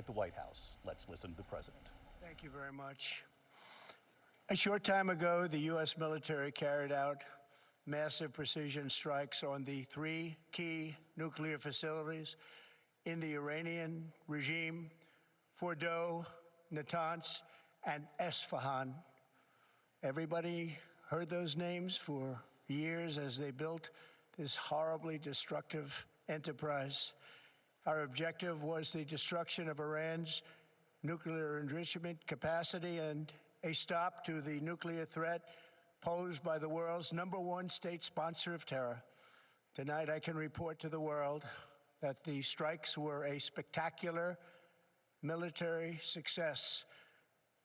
at the White House. Let's listen to the president. Thank you very much. A short time ago, the U.S. military carried out massive precision strikes on the 3 key nuclear facilities in the Iranian regime: Fordow, Natanz, and Esfahan. Everybody heard those names for years as they built this horribly destructive enterprise. Our objective was the destruction of Iran's nuclear enrichment capacity and a stop to the nuclear threat posed by the world's #1 state sponsor of terror. Tonight, I can report to the world that the strikes were a spectacular military success.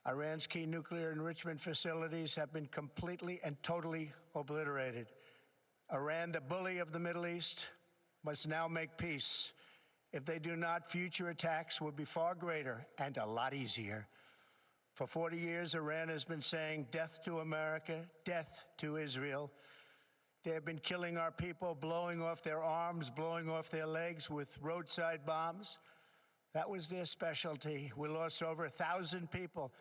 Iran's key nuclear enrichment facilities have been completely and totally obliterated. Iran, the bully of the Middle East, must now make peace. If they do not, future attacks will be far greater and a lot easier. For 40 years, Iran has been saying death to America, death to Israel. They have been killing our people, blowing off their arms, blowing off their legs with roadside bombs. That was their specialty. We lost over 1,000 people,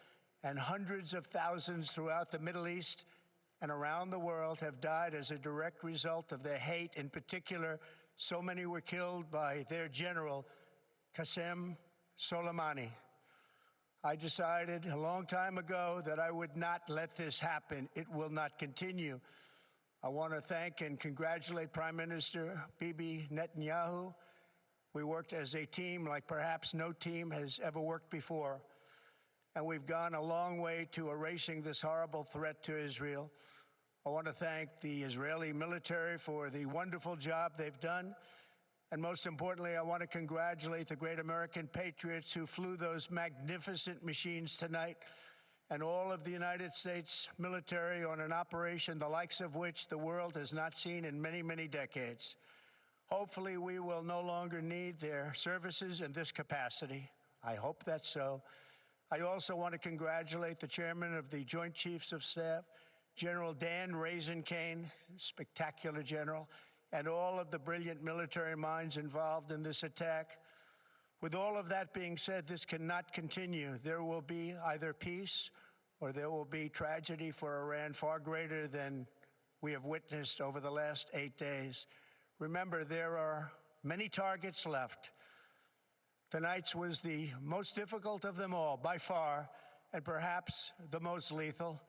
and hundreds of thousands throughout the Middle East and around the world have died as a direct result of their hate. In particular, so many were killed by their general, Qasem Soleimani. I decided a long time ago that I would not let this happen. It will not continue. I want to thank and congratulate Prime Minister Bibi Netanyahu. We worked as a team like perhaps no team has ever worked before. And we've gone a long way to erasing this horrible threat to Israel. I want to thank the Israeli military for the wonderful job they've done. And most importantly, I want to congratulate the great American patriots who flew those magnificent machines tonight, and all of the United States military on an operation the likes of which the world has not seen in many, many decades. Hopefully, we will no longer need their services in this capacity. I hope that's so. I also want to congratulate the chairman of the Joint Chiefs of Staff, General Dan Raisin-Kane, spectacular general, and all of the brilliant military minds involved in this attack. With all of that being said, this cannot continue. There will be either peace or there will be tragedy for Iran far greater than we have witnessed over the last 8 days. Remember, there are many targets left. Tonight's was the most difficult of them all, by far, and perhaps the most lethal.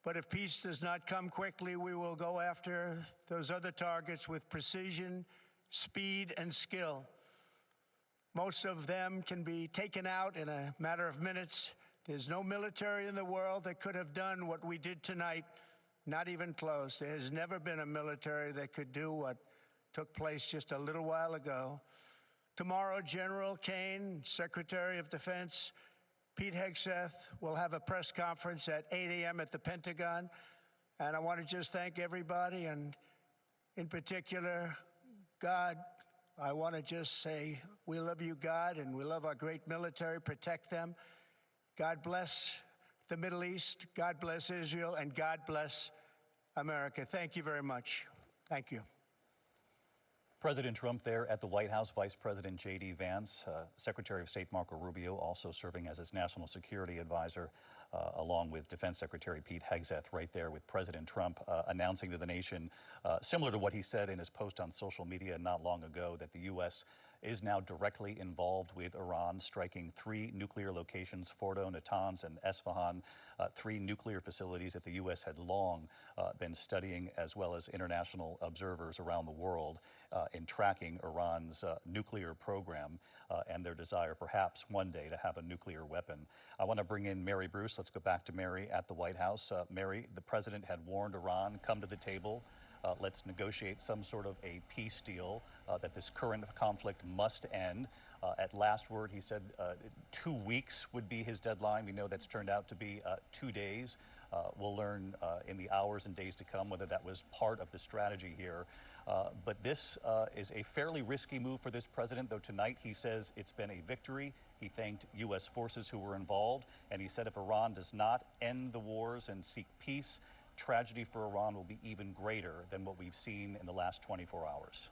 But if peace does not come quickly, we will go after those other targets with precision, speed, and skill. Most of them can be taken out in a matter of minutes. There's no military in the world that could have done what we did tonight, not even close. There has never been a military that could do what took place just a little while ago. Tomorrow, General Kane, Secretary of Defense, Pete Hegseth will have a press conference at 8 a.m. at the Pentagon. And I want to just thank everybody, and in particular, God. I want to just say we love you, God, and we love our great military. Protect them. God bless the Middle East. God bless Israel, and God bless America. Thank you very much. Thank you. President Trump there at the White House, Vice President J.D. Vance, Secretary of State Marco Rubio also serving as his national security advisor, along with Defense Secretary Pete Hegseth right there with President Trump announcing to the nation, similar to what he said in his post on social media not long ago, that the U.S. is now directly involved with Iran, striking 3 nuclear locations, Fordow, Natanz, and Esfahan, 3 nuclear facilities that the U.S. had long been studying, as well as international observers around the world in tracking Iran's nuclear program and their desire perhaps one day to have a nuclear weapon. I want to bring in Mary Bruce. Let's go back to Mary at the White House. Mary, the president had warned Iran, come to the table. Let's negotiate some sort of a peace deal, that this current conflict must end. At last word, he said 2 weeks would be his deadline. We know that's turned out to be 2 days. We'll learn in the hours and days to come whether that was part of the strategy here. But this is a fairly risky move for this president, though tonight he says it's been a victory. He thanked U.S. forces who were involved, and he said if Iran does not end the wars and seek peace, tragedy for Iran will be even greater than what we've seen in the last 24 hours.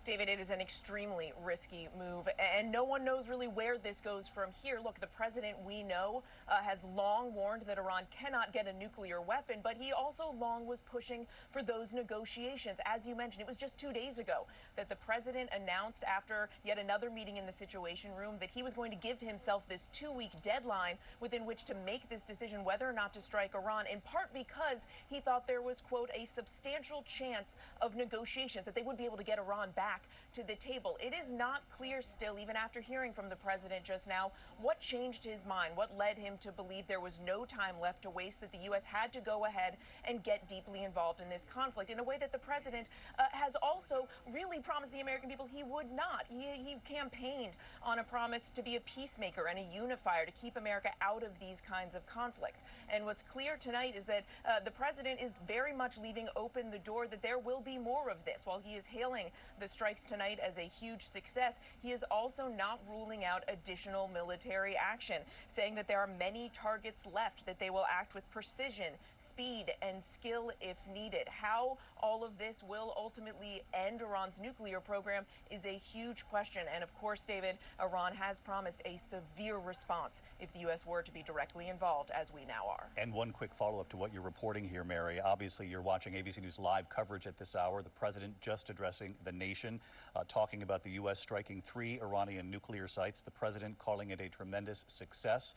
David, it is an extremely risky move, and no one knows really where this goes from here. Look, the president, we know, has long warned that Iran cannot get a nuclear weapon, but he also long was pushing for those negotiations. As you mentioned, it was just 2 days ago that the president announced, after yet another meeting in the Situation Room, that he was going to give himself this 2-week deadline within which to make this decision whether or not to strike Iran, in part because he thought there was, quote, a substantial chance of negotiations, that they would be able to get Iran back to the table. It is not clear still, even after hearing from the president just now, what changed his mind, what led him to believe there was no time left to waste, that the U.S. had to go ahead and get deeply involved in this conflict in a way that the president has also really promised the American people he would not. He campaigned on a promise to be a peacemaker and a unifier, to keep America out of these kinds of conflicts. And what's clear tonight is that the president is very much leaving open the door that there will be more of this. While he is hailing the strikes tonight as a huge success, he is also not ruling out additional military action, saying that there are many targets left, that they will act with precision, speed, and skill if needed. How all of this will ultimately end Iran's nuclear program is a huge question. And of course, David, Iran has promised a severe response if the U.S. were to be directly involved, as we now are. And one quick follow-up to what you're reporting here, Mary. Obviously, you're watching ABC News live coverage at this hour. The president just addressing the nation, talking about the U.S. striking 3 Iranian nuclear sites. The president calling it a tremendous success.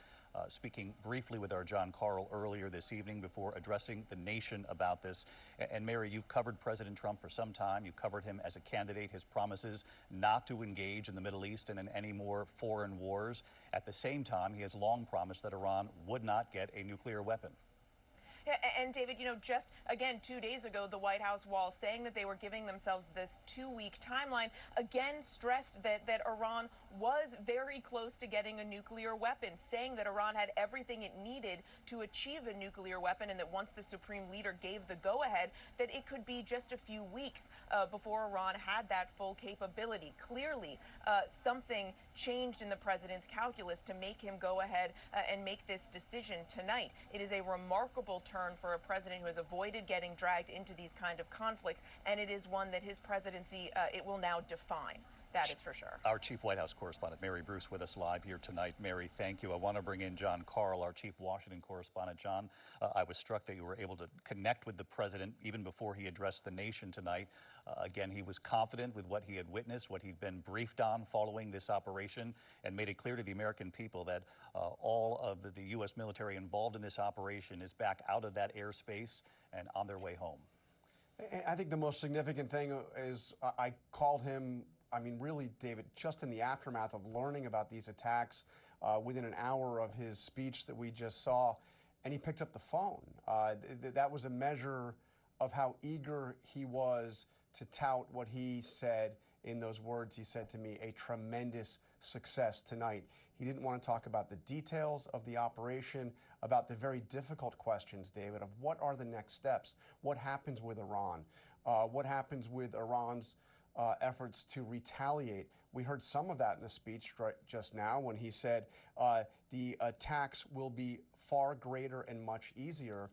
Speaking briefly with our John Carl earlier this evening before addressing the nation about this. And Mary, you've covered President Trump for some time. You covered him as a candidate, his promises not to engage in the Middle East and in any more foreign wars. At the same time, he has long promised that Iran would not get a nuclear weapon. Yeah, and David, you know, just again 2 days ago, the White House, while saying that they were giving themselves this 2-week timeline, again stressed that Iran was very close to getting a nuclear weapon, saying that Iran had everything it needed to achieve a nuclear weapon, and that once the supreme leader gave the go-ahead, that it could be just a few weeks before Iran had that full capability. Clearly, something changed in the president's calculus to make him go ahead and make this decision tonight. It is a remarkable turn for a president who has avoided getting dragged into these kind of conflicts, and it is one that his presidency, it will now define. That is for sure. Our chief White House correspondent, Mary Bruce, with us live here tonight. Mary, thank you. I want to bring in John Carl, our chief Washington correspondent. John, I was struck that you were able to connect with the president even before he addressed the nation tonight. Again, he was confident with what he had witnessed, what he'd been briefed on following this operation, and made it clear to the American people that all of the U.S. military involved in this operation is back out of that airspace and on their way home. I think the most significant thing is I called him, I mean, really, David, just in the aftermath of learning about these attacks, within an hour of his speech that we just saw, and he picked up the phone. That was a measure of how eager he was to tout what he said in those words. He said to me, a tremendous success tonight. He didn't want to talk about the details of the operation, about the very difficult questions, David, of what are the next steps? What happens with Iran? What happens with Iran's efforts to retaliate? We heard some of that in the speech just now when he said the attacks will be far greater and much easier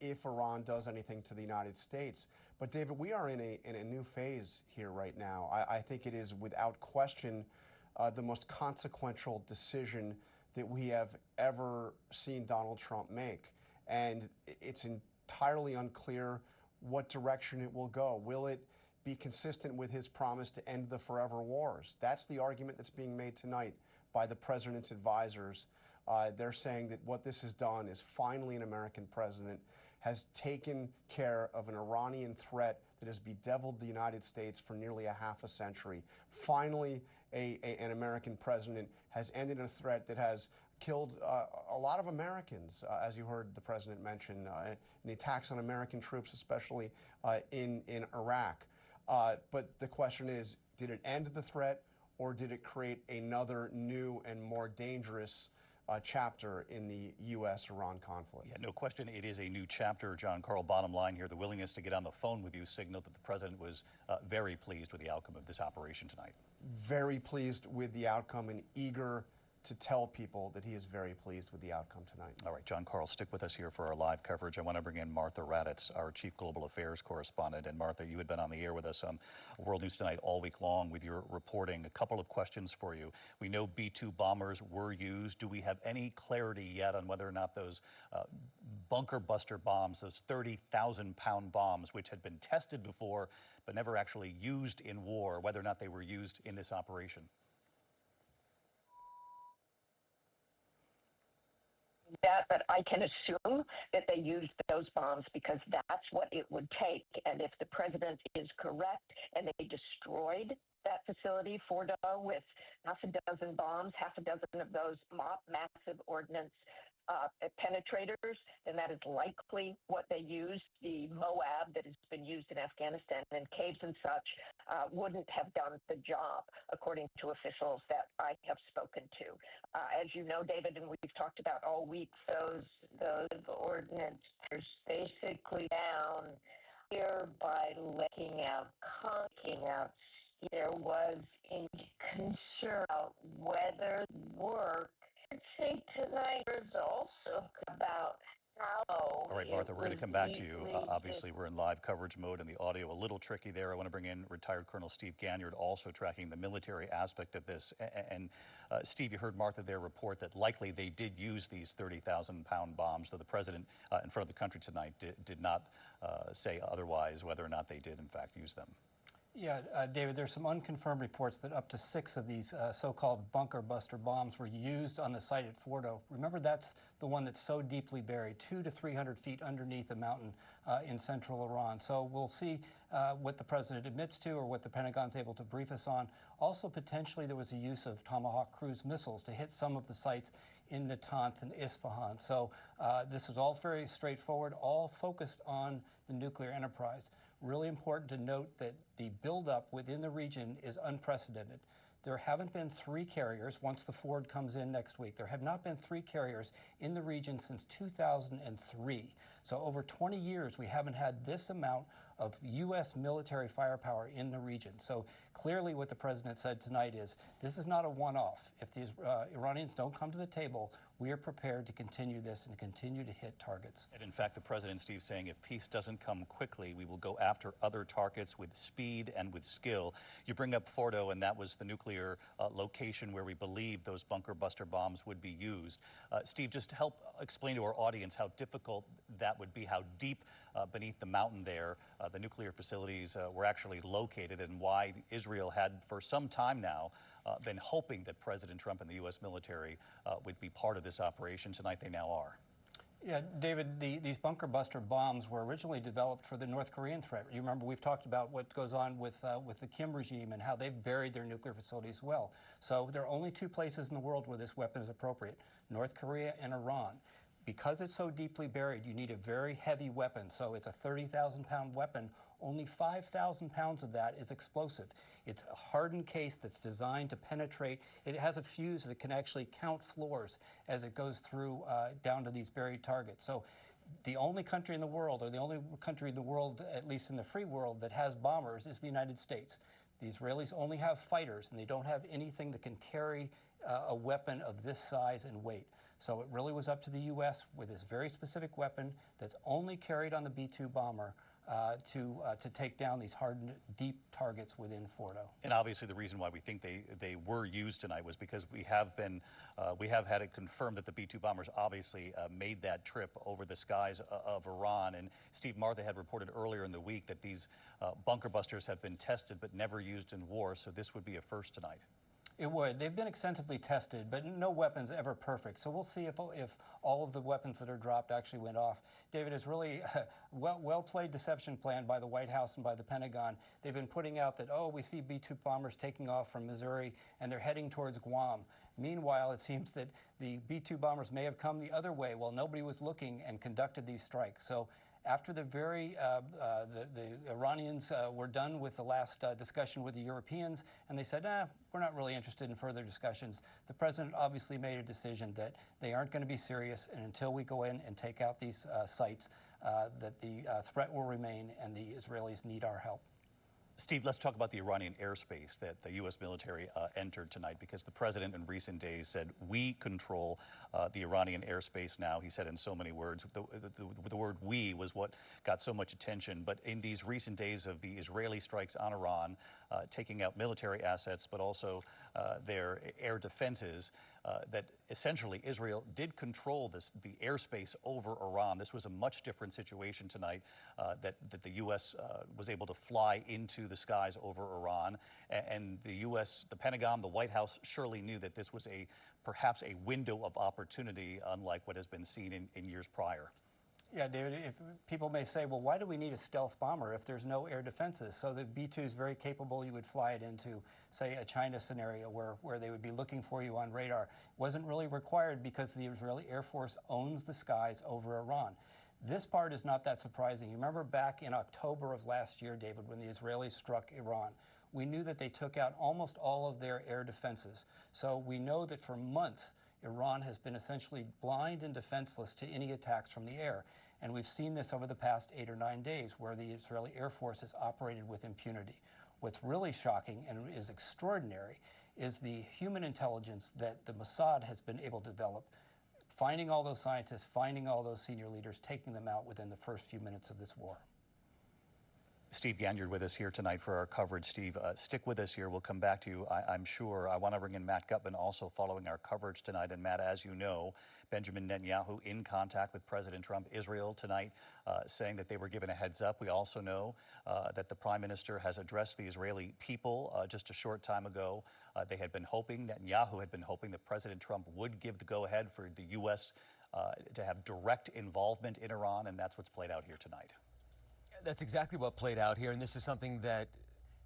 if Iran does anything to the United States. But David, we are in a new phase here right now. I think it is without question the most consequential decision that we have ever seen Donald Trump make. And it's entirely unclear what direction it will go. Will it be consistent with his promise to end the forever wars? That's the argument that's being made tonight by the president's advisors. They're saying that what this has done is finally an American president has taken care of an Iranian threat that has bedeviled the United States for nearly a half a century. Finally, an American president has ended a threat that has killed a lot of Americans, as you heard the president mention, in the attacks on American troops, especially in Iraq. But the question is, did it end the threat, or did it create another new and more dangerous chapter in the U.S.-Iran conflict? Yeah, no question, it is a new chapter. John Carl, bottom line here, the willingness to get on the phone with you signaled that the president was very pleased with the outcome of this operation tonight. Very pleased with the outcome and eager to tell people that he is very pleased with the outcome tonight. All right, John Carl, stick with us here for our live coverage. I want to bring in Martha Raddatz, our Chief Global Affairs Correspondent. And Martha, you had been on the air with us on World News Tonight all week long with your reporting. A couple of questions for you. We know B-2 bombers were used. Do we have any clarity yet on whether or not those bunker buster bombs, those 30,000-pound bombs, which had been tested before but never actually used in war, whether or not they were used in this operation? That, but I can assume that they used those bombs because that's what it would take. And if the president is correct and they destroyed that facility, Fordo, with half a dozen bombs, half a dozen of those massive ordnance penetrators, then that is likely what they used. The Moab that has been used in Afghanistan and caves and such wouldn't have done the job, according to officials that I have spoken to. As you know, David, and we've talked about all week, those ordnance are basically down here by lecking out, conking out. There was a concern about whether work. I'd say tonight is also about how. All right, Martha, we're going to come back to you. Obviously, we're in live coverage mode and the audio a little tricky there. I want to bring in retired Colonel Steve Ganyard, also tracking the military aspect of this. And Steve, you heard Martha there report that likely they did use these 30,000-pound bombs, though the president in front of the country tonight did not say otherwise whether or not they did, in fact, use them. Yeah, David, there's some unconfirmed reports that up to 6 of these so-called bunker buster bombs were used on the site at Fordo. Remember, that's the one that's so deeply buried, 200 to 300 feet underneath a mountain in central Iran. So we'll see what the president admits to or what the Pentagon's able to brief us on. Also, potentially, there was a use of Tomahawk cruise missiles to hit some of the sites in Natanz and Isfahan. So this is all very straightforward, all focused on the nuclear enterprise. Really important to note that the buildup within the region is unprecedented. There haven't been 3 carriers, once the Ford comes in next week, there have not been 3 carriers in the region since 2003. So over 20 years, we haven't had this amount of U.S. military firepower in the region. So clearly what the president said tonight is, this is not a one-off. If the Iranians don't come to the table, we are prepared to continue this and continue to hit targets. And in fact, the president, Steve, saying if peace doesn't come quickly, we will go after other targets with speed and with skill. You bring up Fordo, and that was the nuclear location where we believe those bunker buster bombs would be used. Steve, just help explain to our audience how difficult that would be, how deep beneath the mountain there the nuclear facilities were actually located, and why Israel had for some time now been hoping that President Trump and the U.S. military would be part of this operation. Tonight they now are. Yeah, David, these bunker buster bombs were originally developed for the North Korean threat. You remember we've talked about what goes on with the Kim regime and how they've buried their nuclear facilities well. So there are only 2 places in the world where this weapon is appropriate, North Korea and Iran. Because it's so deeply buried, you need a very heavy weapon. So it's a 30,000-pound weapon. Only 5,000 pounds of that is explosive. It's a hardened case that's designed to penetrate. It has a fuse that can actually count floors as it goes through down to these buried targets. So the only country in the world, or the only country in the world, at least in the free world, that has bombers is the United States. The Israelis only have fighters, and they don't have anything that can carry a weapon of this size and weight. So it really was up to the U.S. with this very specific weapon that's only carried on the B-2 bomber to take down these hardened, deep targets within Fordo. And obviously, the reason why we think they were used tonight was because we have had it confirmed that the B-2 bombers obviously made that trip over the skies of Iran. And Steve, Martha had reported earlier in the week that these bunker busters have been tested but never used in war. So this would be a first tonight. It would. They've been extensively tested, but no weapon's ever perfect. So we'll see if all of the weapons that are dropped actually went off. David, it's really a well-played deception plan by the White House and by the Pentagon. They've been putting out that, oh, we see B-2 bombers taking off from Missouri and they're heading towards Guam. Meanwhile, it seems that the B-2 bombers may have come the other way while nobody was looking and conducted these strikes. So after the Iranians were done with the last discussion with the Europeans, and they said, we're not really interested in further discussions, the president obviously made a decision that they aren't going to be serious, and until we go in and take out these sites, that the threat will remain and the Israelis need our help. Steve, let's talk about the Iranian airspace that the U.S. military entered tonight, because the president in recent days said, we control the Iranian airspace now. He said in so many words. The word we was what got so much attention. But in these recent days of the Israeli strikes on Iran, taking out military assets, but also their air defenses, that essentially Israel did control the airspace over Iran. This was a much different situation tonight, that the U.S. Was able to fly into the skies over Iran. And the U.S., the Pentagon, the White House surely knew that this was perhaps a window of opportunity, unlike what has been seen in years prior. Yeah, David, if people may say, well, why do we need a stealth bomber if there's no air defenses? So the B-2 is very capable. You would fly it into, say, a China scenario where they would be looking for you on radar. It wasn't really required because the Israeli Air Force owns the skies over Iran. This part is not that surprising. You remember back in October of last year, David, when the Israelis struck Iran, we knew that they took out almost all of their air defenses. So we know that for months, Iran has been essentially blind and defenseless to any attacks from the air. And we've seen this over the past 8 or 9 days, where the Israeli Air Force has operated with impunity. What's really shocking and is extraordinary is the human intelligence that the Mossad has been able to develop, finding all those scientists, finding all those senior leaders, taking them out within the first few minutes of this war. Steve Ganyard with us here tonight for our coverage. Steve, stick with us here. We'll come back to you, I'm sure. I want to bring in Matt Gutman, also following our coverage tonight. And Matt, as you know, Benjamin Netanyahu in contact with President Trump, Israel tonight, saying that they were given a heads up. We also know that the Prime Minister has addressed the Israeli people just a short time ago. They had been hoping, Netanyahu had been hoping, that President Trump would give the go-ahead for the U.S. To have direct involvement in Iran, and that's what's played out here tonight. That's exactly what played out here, and this is something that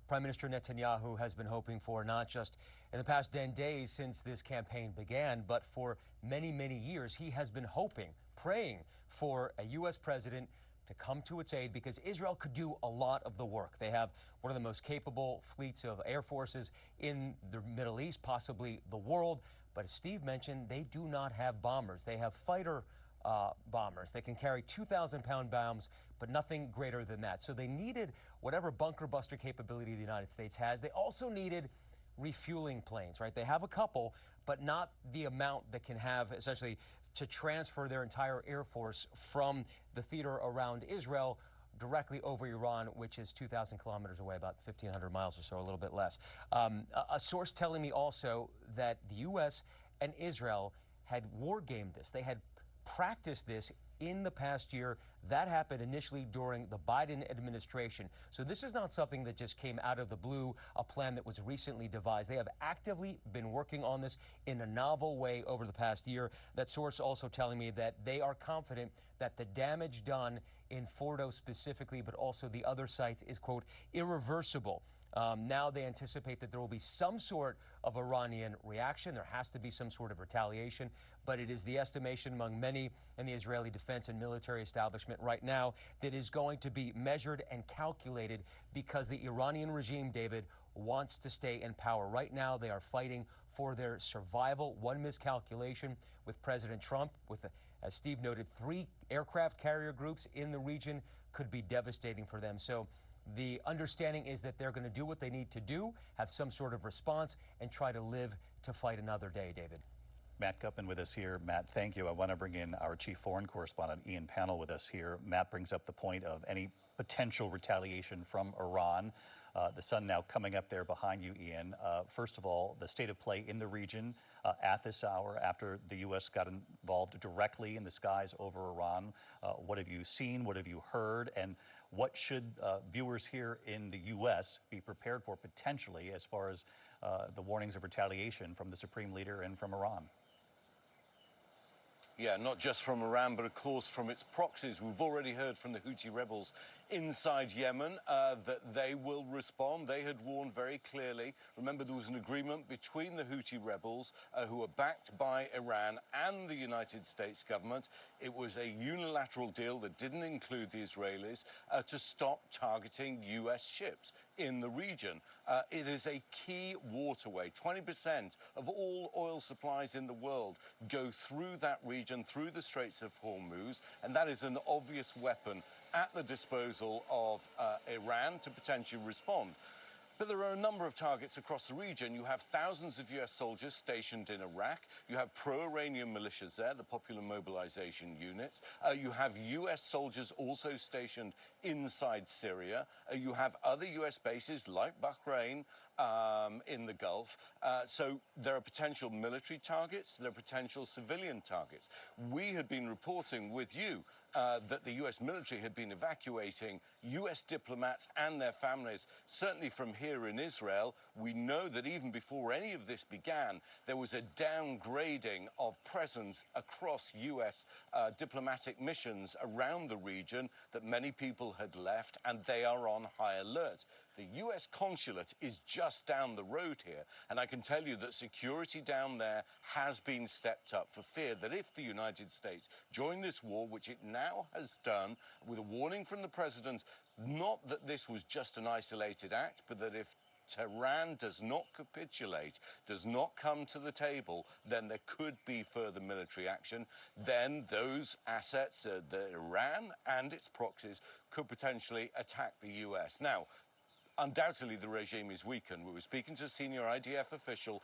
Prime Minister Netanyahu has been hoping for, not just in the past 10 days since this campaign began, but for many, many years. He has been hoping, praying for a U.S. president to come to its aid, because Israel could do a lot of the work. They have one of the most capable fleets of air forces in the Middle East, possibly the world. But as Steve mentioned, they do not have bombers. They have fighter bombers. They can carry 2,000-pound bombs, but nothing greater than that. So they needed whatever bunker buster capability the United States has. They also needed refueling planes, right? They have a couple, but not the amount that can have essentially to transfer their entire air force from the theater around Israel directly over Iran, which is 2,000 kilometers away, about 1,500 miles or so, a little bit less. A source telling me also that the U.S. and Israel had war gamed this. They had practiced this in the past year. That happened initially during the Biden administration. So this is not something that just came out of the blue, a plan that was recently devised. They have actively been working on this in a novel way over the past year. That source also telling me that they are confident that the damage done in Fordo specifically, but also the other sites, is, quote, irreversible. Now they anticipate that there will be some sort of Iranian reaction. There has to be some sort of retaliation, but it is the estimation among many in the Israeli defense and military establishment right now that is going to be measured and calculated, because the Iranian regime, David, wants to stay in power. Right now they are fighting for their survival. One miscalculation with President Trump, with, as Steve noted, 3 aircraft carrier groups in the region, could be devastating for them. So the understanding is that they're going to do what they need to do, have some sort of response, and try to live to fight another day, David. Matt Gutman with us here. Matt, thank you. I want to bring in our chief foreign correspondent, Ian Pannell, with us here. Matt brings up the point of any potential retaliation from Iran. The sun now coming up there behind you, Ian. First of all, the state of play in the region at this hour after the U.S. got involved directly in the skies over Iran. What have you seen? What have you heard? And what should viewers here in the U.S. be prepared for potentially as far as the warnings of retaliation from the Supreme Leader and from Iran? Yeah, not just from Iran, but of course from its proxies. We've already heard from the Houthi rebels inside Yemen that they will respond. They had warned very clearly. Remember, there was an agreement between the Houthi rebels, who are backed by Iran, and the United States government. It was a unilateral deal that didn't include the Israelis, to stop targeting U.S. ships in the region. It is a key waterway. 20% of all oil supplies in the world go through that region, through the Straits of Hormuz, and that is an obvious weapon at the disposal of Iran to potentially respond. But there are a number of targets across the region. You have thousands of US soldiers stationed in Iraq. You have pro-Iranian militias there, the Popular Mobilization Units. You have US soldiers also stationed inside Syria. You have other US bases like Bahrain in the Gulf. So there are potential military targets. There are potential civilian targets. We had been reporting with you that the US military had been evacuating US diplomats and their families, certainly from here in Israel. We know that even before any of this began, there was a downgrading of presence across US diplomatic missions around the region, that many people had left, and they are on high alert. The US consulate is just down the road here, and I can tell you that security down there has been stepped up for fear that if the United States joined this war, which it now has done, with a warning from the president, not that this was just an isolated act, but that if Tehran does not capitulate, does not come to the table, then there could be further military action. Then those assets, the Iran and its proxies, could potentially attack the US. Now, undoubtedly, the regime is weakened. We were speaking to a senior IDF official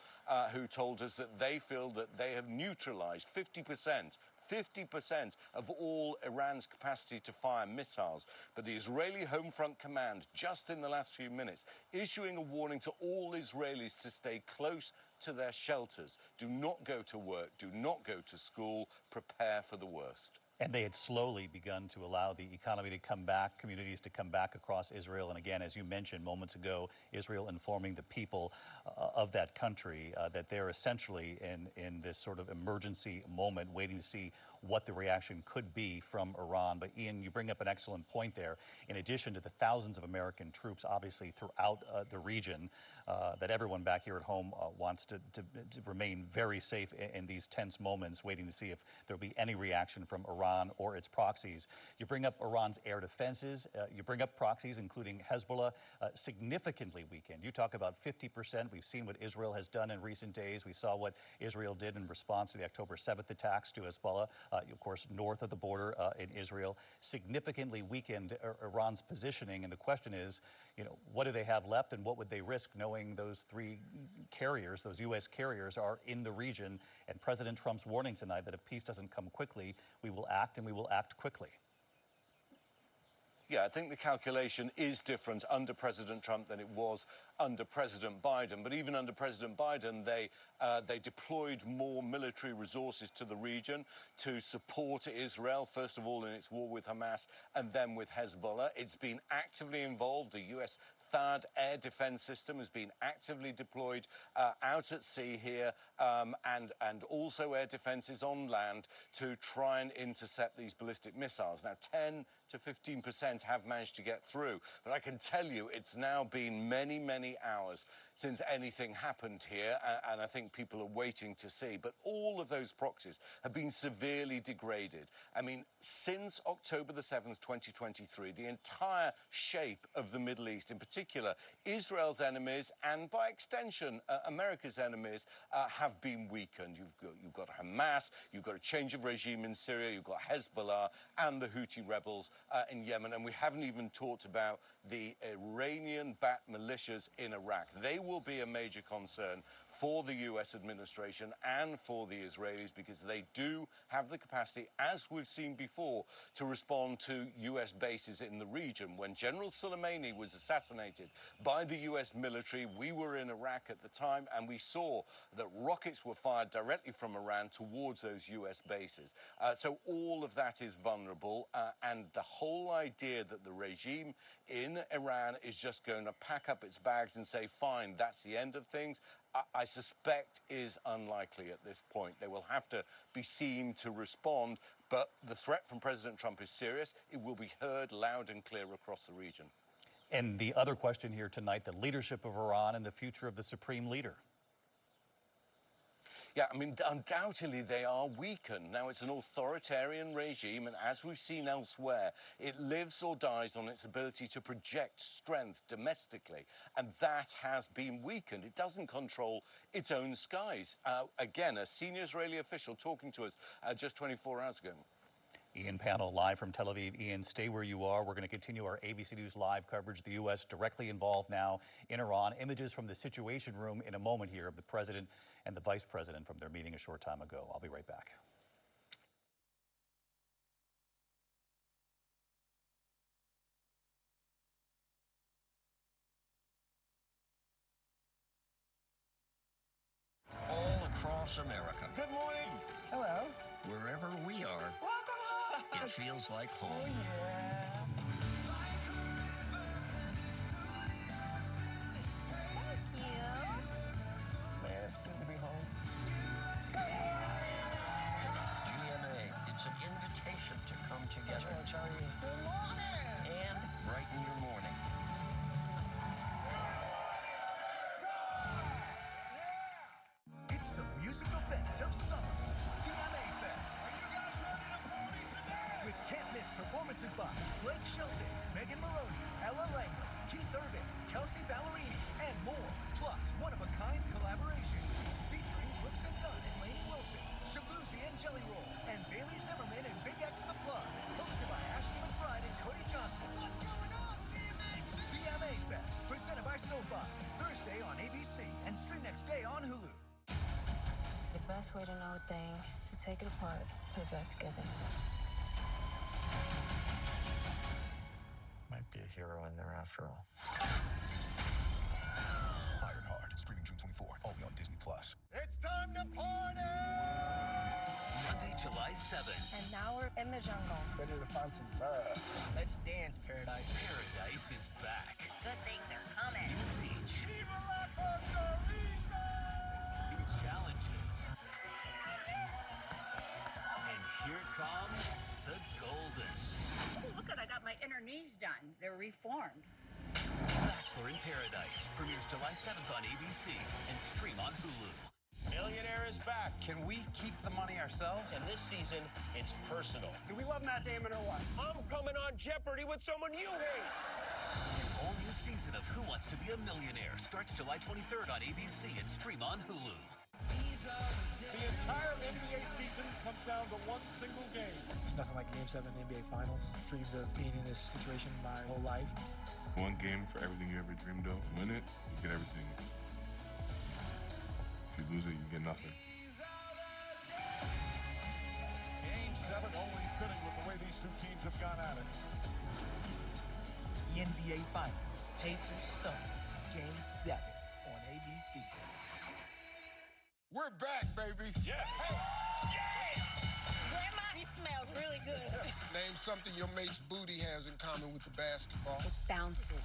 who told us that they feel that they have neutralized 50% of all Iran's capacity to fire missiles. But the Israeli Home Front Command, just in the last few minutes, issuing a warning to all Israelis to stay close to their shelters. Do not go to work, do not go to school, prepare for the worst. And they had slowly begun to allow the economy to come back, communities to come back across Israel. And again, as you mentioned moments ago, Israel informing the people of that country that they're essentially in this sort of emergency moment, waiting to see what the reaction could be from Iran. But Ian, you bring up an excellent point there. In addition to the thousands of American troops, obviously throughout the region, that everyone back here at home wants to remain very safe in these tense moments, waiting to see if there'll be any reaction from Iran or its proxies. You bring up Iran's air defenses. You bring up proxies, including Hezbollah, significantly weakened. You talk about 50%. We've seen what Israel has done in recent days. We saw what Israel did in response to the October 7th attacks to Hezbollah, of course, north of the border in Israel, significantly weakened Iran's positioning. And the question is, what do they have left, and what would they risk knowing those three carriers, those U.S. carriers, are in the region? And President Trump's warning tonight that if peace doesn't come quickly, we will act, and we will act quickly. Yeah, I think the calculation is different under President Trump than it was under President Biden. But even under President Biden, they deployed more military resources to the region to support Israel, first of all in its war with Hamas and then with Hezbollah. It's been actively involved. The U.S. THAAD air defense system has been actively deployed out at sea here, and also air defenses on land to try and intercept these ballistic missiles. Now, 10 to 15% have managed to get through. But I can tell you it's now been many, many hours since anything happened here, and I think people are waiting to see. But all of those proxies have been severely degraded. I mean, since October the 7th, 2023, the entire shape of the Middle East, in particular, Israel's enemies, and by extension, America's enemies, have been weakened. You've got Hamas, you've got a change of regime in Syria, you've got Hezbollah and the Houthi rebels in Yemen, and we haven't even talked about the Iranian-backed militias in Iraq. They will be a major concern for the U.S. administration and for the Israelis, because they do have the capacity, as we've seen before, to respond to U.S. bases in the region. When General Soleimani was assassinated by the U.S. military, we were in Iraq at the time, and we saw that rockets were fired directly from Iran towards those U.S. bases. So all of that is vulnerable, and the whole idea that the regime in Iran is just going to pack up its bags and say, fine, that's the end of things, I suspect is unlikely at this point. They will have to be seen to respond, but the threat from President Trump is serious. It will be heard loud and clear across the region. And the other question here tonight, the leadership of Iran and the future of the supreme leader. Yeah, I mean, undoubtedly they are weakened. Now, it's an authoritarian regime, and as we've seen elsewhere, it lives or dies on its ability to project strength domestically, and that has been weakened. It doesn't control its own skies. Again, a senior Israeli official talking to us just 24 hours ago. Ian Panel live from Tel Aviv. Ian, stay where you are. We're going to continue our ABC News live coverage. The U.S. directly involved now in Iran. Images from the Situation Room in a moment here of the president and the vice president from their meeting a short time ago. I'll be right back. All across America, Good morning. Hello. wherever we are, it feels like home. Man, it's good to be home. GMA, it's an invitation to come together and brighten your morning. It's the musical event of summer, CMA Fest. Are you guys ready to party today? With can't-miss performances by Blake Shelton, Megan Maloney, Ella Langley, Keith Urban, Kelsey Ballerini, and more. Plus, one-of-a-kind collaborations featuring Brooks and Dunn and Lainey Wilson, Shabuzi and Jelly Roll, and Bailey Zimmerman and Big X The Plug. Hosted by Ashley McBride and Cody Johnson. What's going on, CMA? CMA Fest, presented by SoFi. Thursday on ABC and stream next day on Hulu. The best way to know a thing is to take it apart, put it back together. Might be a hero in there after all. Ironheart, streaming June 24th, only on Disney+. It's time to party! Monday, July 7th. And now we're in the jungle. Ready to find some love. Let's dance, Paradise. Paradise is back. Good things are coming. New beach. New challenges. And here come the Goldens. Oh, look at I got my inner knees done. They're reformed. Bachelor in Paradise premieres July 7th on ABC and stream on Hulu. Millionaire is back. Can we keep the money ourselves? And this season, it's personal. Do we love Matt Damon or what? I'm coming on Jeopardy with someone you hate. An all-new season of Who Wants to Be a Millionaire starts July 23rd on ABC and stream on Hulu. The entire NBA season comes down to one single game. There's nothing like Game 7 in the NBA Finals. Dreamed of being in this situation my whole life. One game for everything you ever dreamed of. Win it, you get everything. If you lose it, you get nothing. Game 7 only fitting with the way these two teams have gone at it. The NBA Finals, Pacers Thunder, Game 7 on ABC. We're back, baby. Yes. Grandma, he smells really good. Name something your mate's booty has in common with the basketball. It bounces.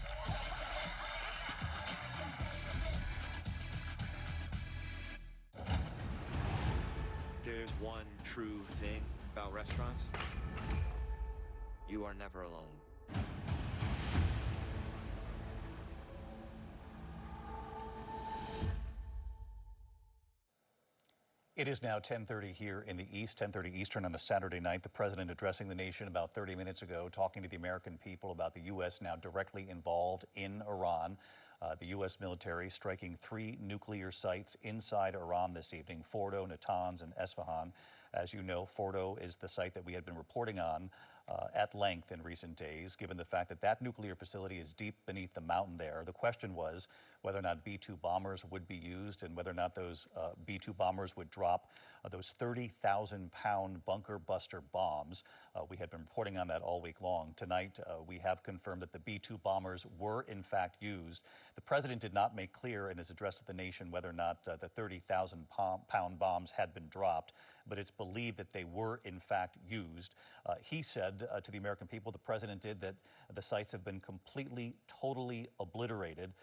There's one true thing about restaurants. You are never alone. It is now 10:30 here in the East, 10:30 Eastern on a Saturday night. The president addressing the nation about 30 minutes ago, talking to the American people about the U.S. now directly involved in Iran. The U.S. military striking 3 nuclear sites inside Iran this evening, Fordo, Natanz, and Esfahan. As you know, Fordo is the site that we had been reporting on at length in recent days, given the fact that that nuclear facility is deep beneath the mountain there. The question was whether or not B-2 bombers would be used and whether or not those B-2 bombers would drop those 30,000-pound bunker buster bombs. We had been reporting on that all week long. Tonight, we have confirmed that the B-2 bombers were in fact used. The president did not make clear in his address to the nation whether or not the 30,000-pound bombs had been dropped, but it's believed that they were in fact used. He said to the American people, the president did, that the sites have been completely, totally obliterated.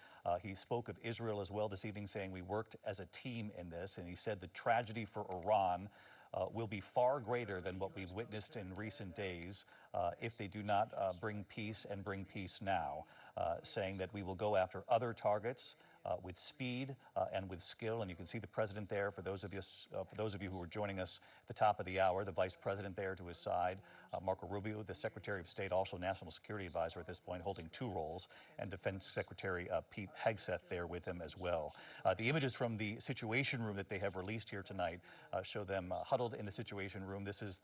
He spoke of Israel as well this evening, saying we worked as a team in this, and he said the tragedy for Iran will be far greater than what we've witnessed in recent days if they do not bring peace and bring peace now, saying that we will go after other targets with speed and with skill. And you can see the president there. For those of you who are joining us at the top of the hour, the vice president there to his side, Marco Rubio, the Secretary of State, also National Security Advisor at this point, holding two roles, and Defense Secretary Pete Hegseth there with him as well. The images from the Situation Room that they have released here tonight show them huddled in the Situation Room. This is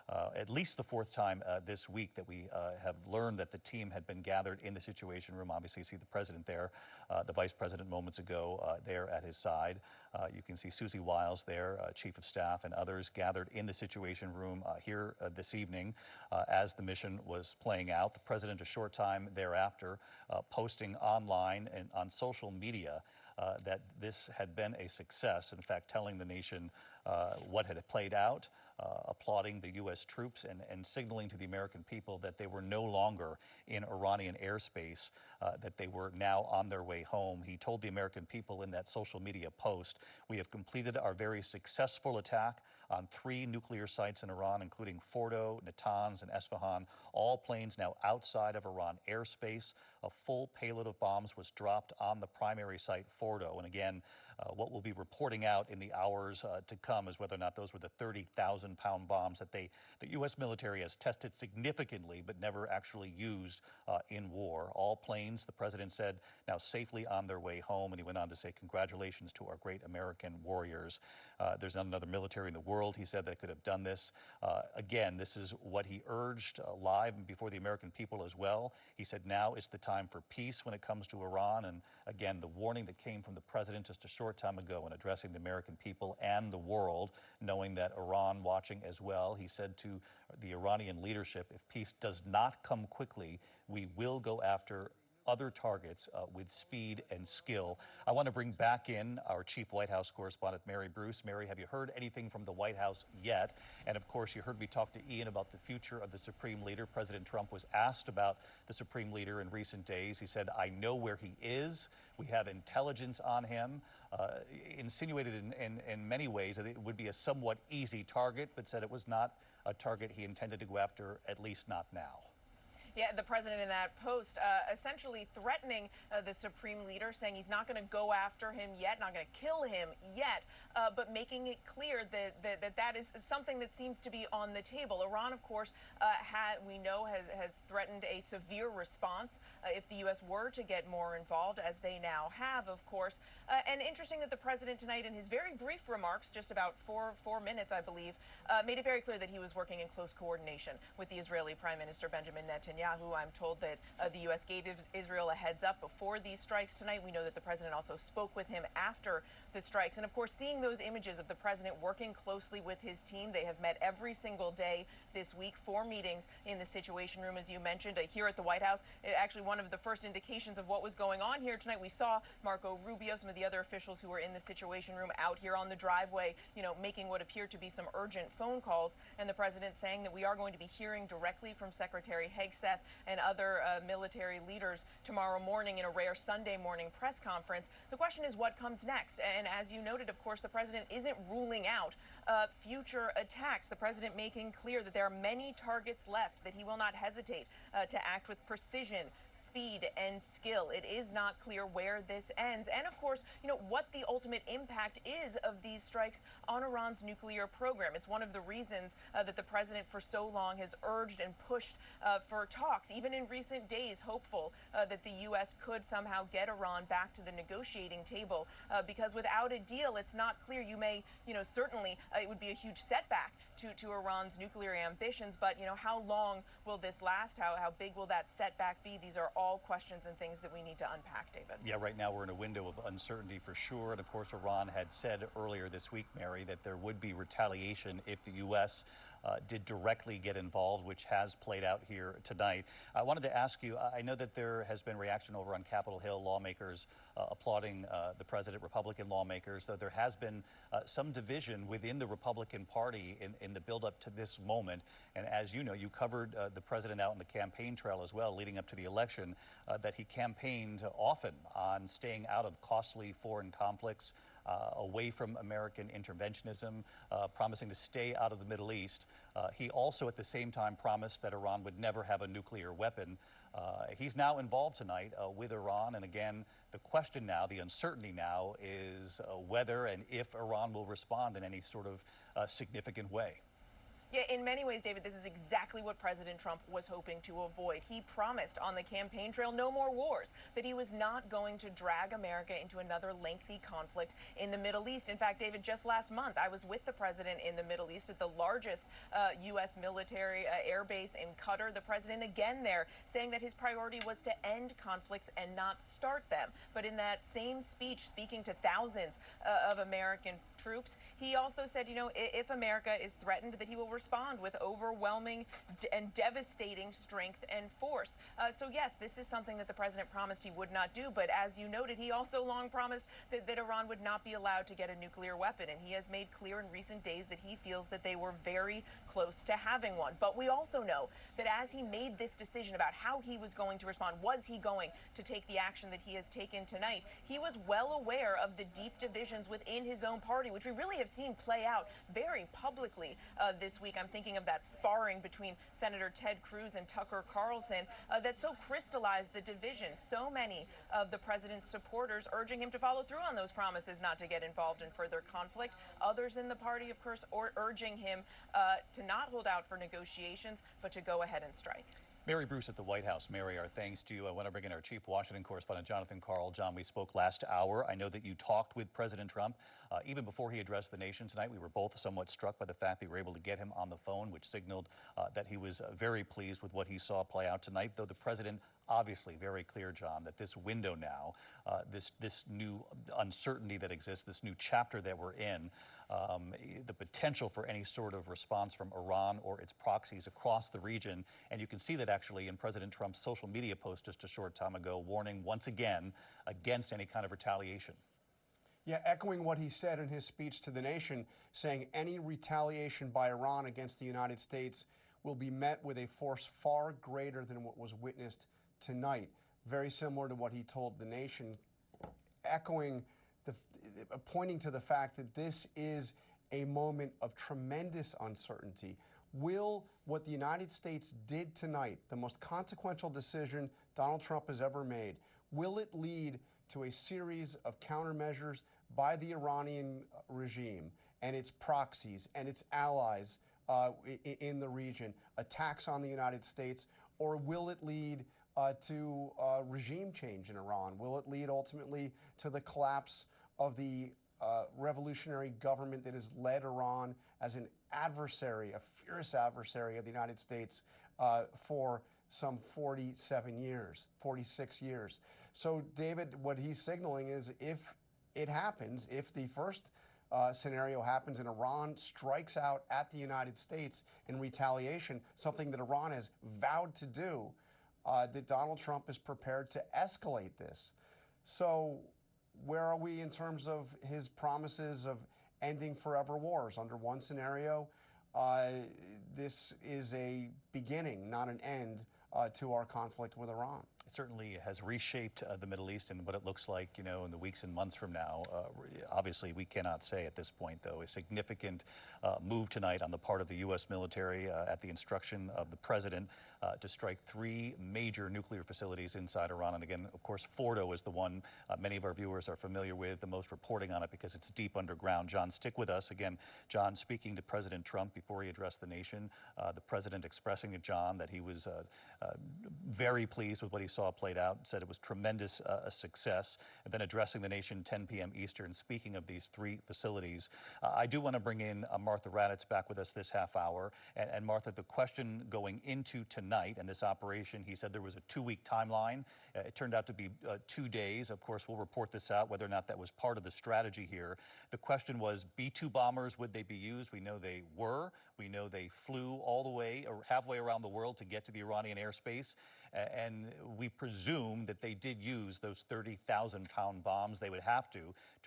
at least the fourth time this week that we have learned that the team had been gathered in the Situation Room. Obviously, you see the president there, the vice president moments ago there at his side. You can see Susie Wiles there, Chief of Staff, and others gathered in the Situation Room here this evening as the mission was playing out. The president, a short time thereafter, posting online and on social media that this had been a success. In fact, telling the nation what had played out, applauding the U.S. troops and signaling to the American people that they were no longer in Iranian airspace, that they were now on their way home. He told the American people in that social media post, "We have completed our very successful attack on 3 nuclear sites in Iran, including Fordo, Natanz, and Esfahan. All planes now outside of Iran airspace. A full payload of bombs was dropped on the primary site, Fordo." And again, what we'll be reporting out in the hours to come is whether or not those were the 30,000-pound bombs that the U.S. military has tested significantly but never actually used in war. All planes, the president said, now safely on their way home. And he went on to say, "Congratulations to our great American warriors." There's not another military in the world, he said, that could have done this. Again, this is what he urged live before the American people as well. He said now is the time for peace when it comes to Iran. And again, the warning that came from the president just a short time ago in addressing the American people and the world, knowing that Iran watching as well. He said to the Iranian leadership, if peace does not come quickly, we will go after other targets with speed and skill. I want to bring back in our chief White House correspondent, Mary Bruce. Mary, have you heard anything from the White House yet? And of course, you heard me talk to Ian about the future of the Supreme Leader. President Trump was asked about the Supreme Leader in recent days. He said, "I know where he is. We have intelligence on him." Insinuated in many ways that it would be a somewhat easy target, but said it was not a target he intended to go after, at least not now. Yeah, the president in that post essentially threatening the Supreme Leader, saying he's not going to go after him yet, not going to kill him yet, but making it clear that is something that seems to be on the table. Iran, of course, we know has threatened a severe response if the U.S. were to get more involved, as they now have, of course. And interesting that the president tonight, in his very brief remarks, just about four minutes, I believe, made it very clear that he was working in close coordination with the Israeli Prime Minister Benjamin Netanyahu. I'm told that the U.S. gave Israel a heads up before these strikes tonight. We know that the president also spoke with him after the strikes. And of course, seeing those images of the president working closely with his team, they have met every single day this week, 4 meetings in the Situation Room, as you mentioned, here at the White House. Actually, one of the first indications of what was going on here tonight, we saw Marco Rubio, some of the other officials who were in the Situation Room out here on the driveway, making what appeared to be some urgent phone calls. And the president saying that we are going to be hearing directly from Secretary Hegseth and other military leaders tomorrow morning in a rare Sunday morning press conference. The question is what comes next. And as you noted, of course, the president isn't ruling out future attacks. The president making clear that there are many targets left, that he will not hesitate to act with precision, speed, and skill. It is not clear where this ends. And of course, what the ultimate impact is of these strikes on Iran's nuclear program. It's one of the reasons that the president for so long has urged and pushed for talks, even in recent days, hopeful that the U.S. could somehow get Iran back to the negotiating table, because without a deal, it's not clear. You may, certainly it would be a huge setback to Iran's nuclear ambitions, but how long will this last? How big will that setback be? These are all questions and things that we need to unpack, David. Yeah, right now we're in a window of uncertainty for sure. And of course, Iran had said earlier this week, Mary, that there would be retaliation if the U.S. Did directly get involved, which has played out here tonight. I wanted to ask you, I know that there has been reaction over on Capitol Hill, lawmakers applauding the president, Republican lawmakers, though there has been some division within the Republican Party in the buildup to this moment. And as you know, you covered the president out in the campaign trail as well, leading up to the election, that he campaigned often on staying out of costly foreign conflicts, away from American interventionism, promising to stay out of the Middle East. He also at the same time promised that Iran would never have a nuclear weapon. He's now involved tonight with Iran, and again, the question now, the uncertainty now, is whether and if Iran will respond in any sort of significant way. Yeah, in many ways, David, this is exactly what President Trump was hoping to avoid. He promised on the campaign trail no more wars, that he was not going to drag America into another lengthy conflict in the Middle East. In fact, David, just last month, I was with the president in the Middle East at the largest U.S. military air base in Qatar. The president again there saying that his priority was to end conflicts and not start them. But in that same speech, speaking to thousands of American troops, he also said, you know, if America is threatened, that he will respond with overwhelming and devastating strength and force. So yes, this is something that the president promised he would not do. But as you noted, he also long promised that Iran would not be allowed to get a nuclear weapon. And he has made clear in recent days that he feels that they were very close to having one. But we also know that as he made this decision about how he was going to respond, was he going to take the action that he has taken tonight, he was well aware of the deep divisions within his own party, which we really have seen play out very publicly this week. I'm thinking of that sparring between Senator Ted Cruz and Tucker Carlson that so crystallized the division. So many of the president's supporters urging him to follow through on those promises not to get involved in further conflict. Others in the party, of course, urging him to not hold out for negotiations, but to go ahead and strike. Mary Bruce at the White House. Mary, our thanks to you. I want to bring in our chief Washington correspondent, Jonathan Karl. John, we spoke last hour. I know that you talked with President Trump even before he addressed the nation tonight. We were both somewhat struck by the fact that you were able to get him on the phone, which signaled that he was very pleased with what he saw play out tonight, though the president obviously very clear, John, that this window now, this new uncertainty that exists, this new chapter that we're in, the potential for any sort of response from Iran or its proxies across the region. And you can see that actually in President Trump's social media post just a short time ago, warning once again against any kind of retaliation. Yeah, echoing what he said in his speech to the nation, saying any retaliation by Iran against the United States will be met with a force far greater than what was witnessed tonight. Very similar to what he told the nation, echoing pointing to the fact that this is a moment of tremendous uncertainty. Will what the United States did tonight, the most consequential decision Donald Trump has ever made, will it lead to a series of countermeasures by the Iranian regime and its proxies and its allies in the region, attacks on the United States, or will it lead to regime change in Iran? Will it lead ultimately to the collapse of the revolutionary government that has led Iran as an adversary, a fierce adversary of the United States for some 47 years, 46 years? So, David, what he's signaling is if it happens, if the first scenario happens and Iran strikes out at the United States in retaliation, something that Iran has vowed to do, that Donald Trump is prepared to escalate this. So where are we in terms of his promises of ending forever wars? Under one scenario, this is a beginning, not an end, to our conflict with Iran. It certainly has reshaped the Middle East and what it looks like, you know, in the weeks and months from now. Obviously, we cannot say at this point, though, a significant move tonight on the part of the U.S. military at the instruction of the president to strike 3 major nuclear facilities inside Iran. And again, of course, Fordo is the one many of our viewers are familiar with, the most reporting on it because it's deep underground. John, stick with us. Again, John speaking to President Trump before he addressed the nation, the president expressing to John that he was very pleased with what he saw played out, said it was tremendous success, and then addressing the nation 10 p.m. Eastern, speaking of these 3 facilities. I do want to bring in Martha Raddatz back with us this half hour. And Martha, the question going into tonight and this operation, he said there was a 2-week timeline. It turned out to be 2 days. Of course, we'll report this out, whether or not that was part of the strategy here. The question was, B-2 bombers, would they be used? We know they were. We know they flew all the way or halfway around the world to get to the Iranian airspace. And we presume that they did use those 30,000-pound bombs they would have to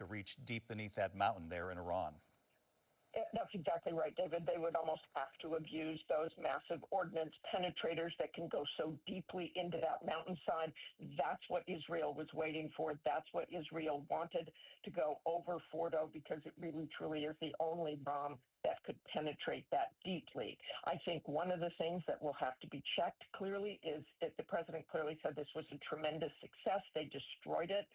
reach deep beneath that mountain there in Iran. That's exactly right, David. They would almost have to have used those massive ordnance penetrators that can go so deeply into that mountainside. That's what Israel was waiting for. That's what Israel wanted to go over Fordo, because it really truly is the only bomb that could penetrate that deeply. I think one of the things that will have to be checked clearly is that the president clearly said this was a tremendous success. They destroyed it.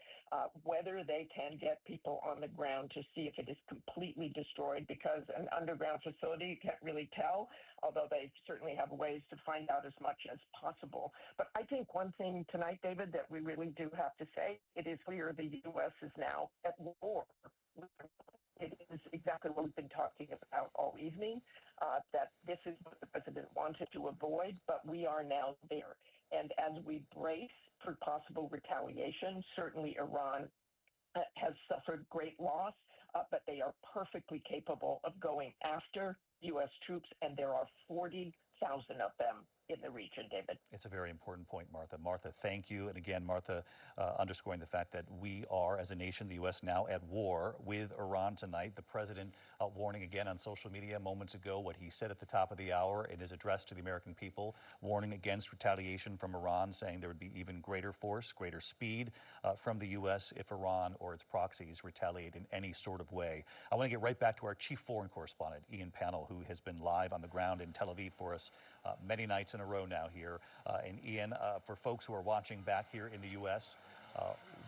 Whether they can get people on the ground to see if it is completely destroyed, because an underground facility, you can't really tell, although they certainly have ways to find out as much as possible. But I think one thing tonight, David, that we really do have to say, it is clear the U.S. is now at war. It is exactly what we've been talking about all evening, that this is what the president wanted to avoid, but we are now there. And as we brace for possible retaliation, certainly Iran has suffered great loss, but they are perfectly capable of going after U.S. troops, and there are 40,000 of them in the region, David. It's a very important point, Martha. Martha, thank you. And again, Martha, underscoring the fact that we are, as a nation, the U.S., now at war with Iran tonight. The president warning again on social media moments ago what he said at the top of the hour in his address to the American people, warning against retaliation from Iran, saying there would be even greater force, greater speed from the U.S. if Iran or its proxies retaliate in any sort of way. I want to get right back to our chief foreign correspondent, Ian Pannell, who has been live on the ground in Tel Aviv for us many nights in a row now here. And Ian, for folks who are watching back here in the U.S.,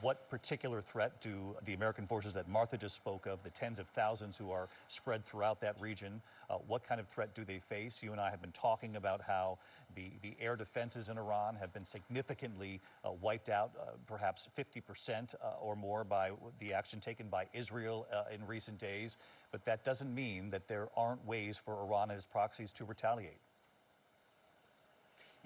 what particular threat do the American forces that Martha just spoke of, the tens of thousands who are spread throughout that region, what kind of threat do they face? You and I have been talking about how the air defenses in Iran have been significantly wiped out, perhaps 50% or more by the action taken by Israel in recent days. But that doesn't mean that there aren't ways for Iran and its proxies to retaliate.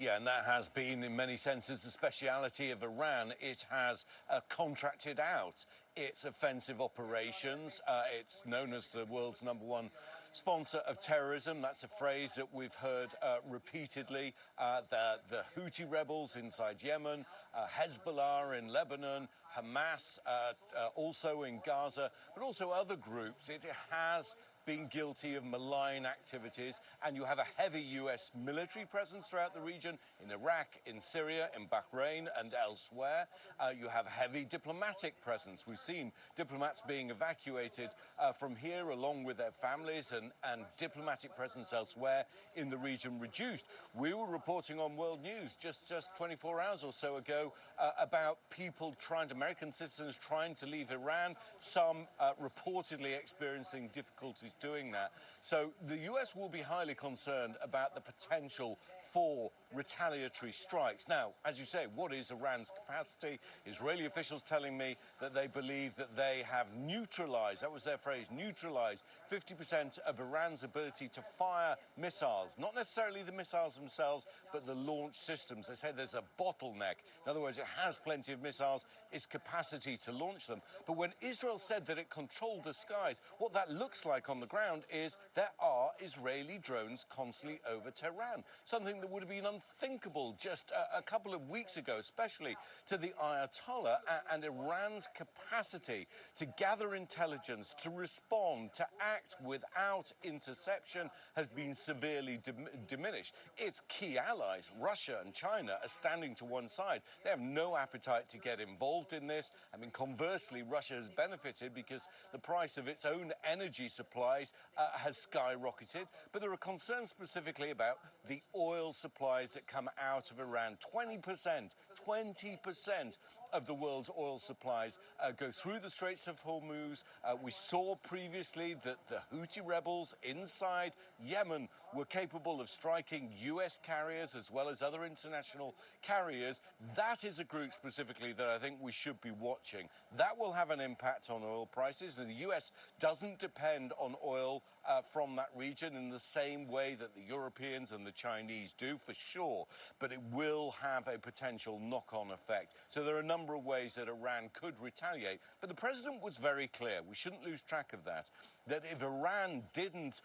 Yeah, and that has been, in many senses, the speciality of Iran. It has contracted out its offensive operations. It's known as the world's #1 sponsor of terrorism. That's a phrase that we've heard repeatedly. The Houthi rebels inside Yemen, Hezbollah in Lebanon, Hamas also in Gaza, but also other groups. It has been guilty of malign activities, and you have a heavy U.S. military presence throughout the region, in Iraq, in Syria, in Bahrain, and elsewhere. You have a heavy diplomatic presence. We've seen diplomats being evacuated from here along with their families, and diplomatic presence elsewhere in the region reduced. We were reporting on World News just 24 hours or so ago about people American citizens trying to leave Iran, some reportedly experiencing difficulties doing that. So the U.S. will be highly concerned about the potential for retaliatory strikes. Now, as you say, what is Iran's capacity? Israeli officials telling me that they believe that they have neutralized, that was their phrase, neutralized 50% of Iran's ability to fire missiles. Not necessarily the missiles themselves, but the launch systems. They say there's a bottleneck. In other words, it has plenty of missiles, its capacity to launch them. But when Israel said that it controlled the skies, what that looks like on the ground is there are Israeli drones constantly over Tehran. Something that would have been unthinkable just a couple of weeks ago, especially to the Ayatollah, and Iran's capacity to gather intelligence, to respond, to act without interception has been severely diminished. Its key allies, Russia and China, are standing to one side. They have no appetite to get involved in this. I mean, conversely, Russia has benefited because the price of its own energy supplies has skyrocketed. But there are concerns specifically about the oil supplies that come out of Iran. 20% of the world's oil supplies go through the Straits of Hormuz. We saw previously that the Houthi rebels inside Yemen were capable of striking U.S. carriers as well as other international carriers. That is a group specifically that I think we should be watching. That will have an impact on oil prices, and the U.S. doesn't depend on oil from that region in the same way that the Europeans and the Chinese do, for sure, but it will have a potential knock-on effect. So there are a number of ways that Iran could retaliate, but the president was very clear, we shouldn't lose track of that if Iran didn't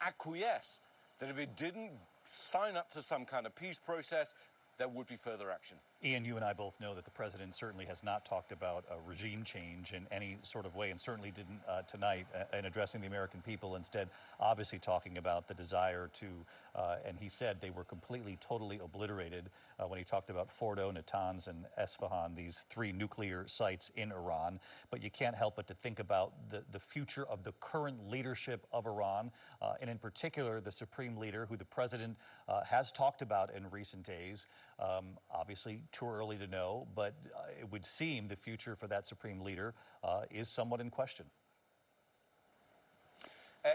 acquiesce, that if it didn't sign up to some kind of peace process, there would be further action. Ian, you and I both know that the president certainly has not talked about a regime change in any sort of way, and certainly didn't tonight in addressing the American people. Instead, obviously talking about the desire to, and he said they were completely, totally obliterated when he talked about Fordo, Natanz, and Esfahan, these 3 nuclear sites in Iran. But you can't help but to think about the future of the current leadership of Iran, and in particular, the supreme leader, who the president has talked about in recent days. Obviously, too early to know, but it would seem the future for that supreme leader is somewhat in question.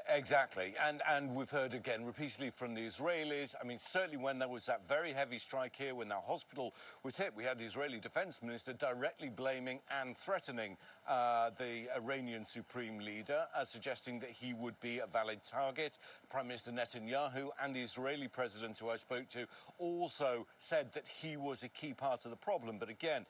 Exactly, and we've heard again repeatedly from the Israelis. I mean, certainly when there was that very heavy strike here, when that hospital was hit, we had the Israeli defense minister directly blaming and threatening the Iranian supreme leader, suggesting that he would be a valid target. Prime Minister Netanyahu and the Israeli president, who I spoke to, also said that he was a key part of the problem. But again,